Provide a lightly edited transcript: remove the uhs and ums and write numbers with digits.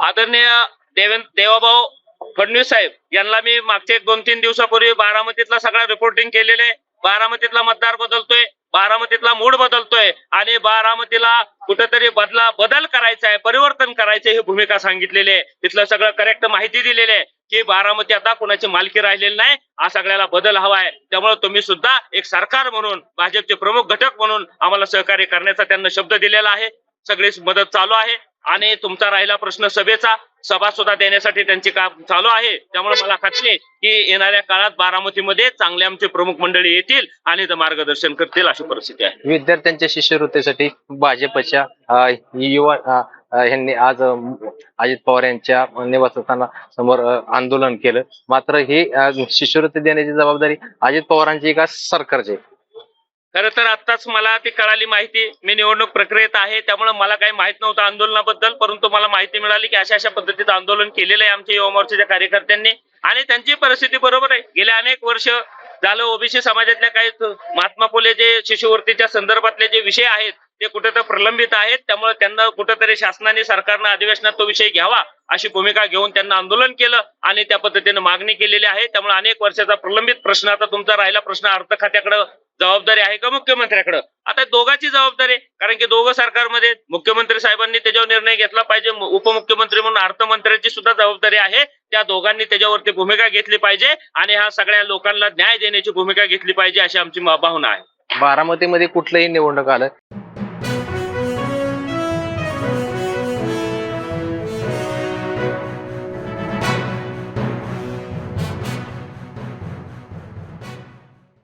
आदरणीय देवाभाऊ फडणवीस साहेब यांना मी मागच्या 2-3 दिवसापूर्वी बारामतीतला सगळा रिपोर्टिंग केलेले, बारामतीतला मतदार बदलतोय, बारामतीतला मूड बदलतोय आणि बारामतीला कुठेतरी बदल करायचा आहे, परिवर्तन करायचं ही भूमिका सांगितलेली आहे. तिथलं सगळं करेक्ट माहिती दिलेली आहे की बारामती आता कुणाची मालकी राहिलेली नाही, हा सगळ्याला बदल हवा आहे. त्यामुळे तुम्ही सुद्धा एक सरकार म्हणून, भाजपचे प्रमुख घटक म्हणून आम्हाला सहकार्य करण्याचा त्यांना शब्द दिलेला आहे. सगळी मदत चालू आहे आणि तुमचा राहिला प्रश्न सभेचा, सभा सुद्धा देण्यासाठी त्यांची काम चालू आहे. त्यामुळे मला खात्री आहे की येणाऱ्या काळात बारामतीमध्ये चांगले आमचे प्रमुख मंडळी येतील आणि ते मार्गदर्शन करतील अशी परिस्थिती आहे. विद्यार्थ्यांच्या शिष्यवृत्तीसाठी भाजपच्या युवा यांनी आज अजित पवार यांच्या निवासस्थाना समोर आंदोलन केलं. मात्र ही शिष्यवृत्ती देण्याची जबाबदारी अजित पवारांची का सरकारची? खरं तर आत्ताच मला ती कळाली माहिती. मी निवडणूक प्रक्रियेत आहे, त्यामुळे मला काही माहित नव्हतं आंदोलनाबद्दल, परंतु मला माहिती मिळाली की अशा पद्धतीचं आंदोलन केलेलं आहे आमच्या युवा मोर्चाच्या कार्यकर्त्यांनी आणि त्यांची परिस्थिती बरोबर आहे. गेल्या अनेक वर्ष झालं ओबीसी समाजातल्या काही महात्मा फुले जे शिष्यवृत्तीच्या संदर्भातले जे विषय आहेत ते कुठेतरी प्रलंबित आहेत. त्यामुळे त्यांना कुठेतरी शासनाने, सरकारनं अधिवेशनात तो विषय घ्यावा अशी भूमिका घेऊन त्यांना आंदोलन केलं आणि त्या पद्धतीने मागणी केलेली आहे. त्यामुळे अनेक वर्षाचा प्रलंबित प्रश्न, आता तुमचा राहिला प्रश्न अर्थ खात्याकडे जबाबदारी आहे का मुख्यमंत्र्याकडे? आता दोघांची जबाबदारी आहे, कारण की दोघं सरकारमध्ये, मुख्यमंत्री साहेबांनी त्याच्यावर निर्णय घेतला पाहिजे, उपमुख्यमंत्री म्हणून अर्थमंत्र्यांची सुद्धा जबाबदारी आहे. त्या दोघांनी त्याच्यावरती भूमिका घेतली पाहिजे आणि ह्या सगळ्या लोकांना न्याय देण्याची भूमिका घेतली पाहिजे अशी आमची भावना आहे. बारामतीमध्ये कुठलंही निवडणूक आलं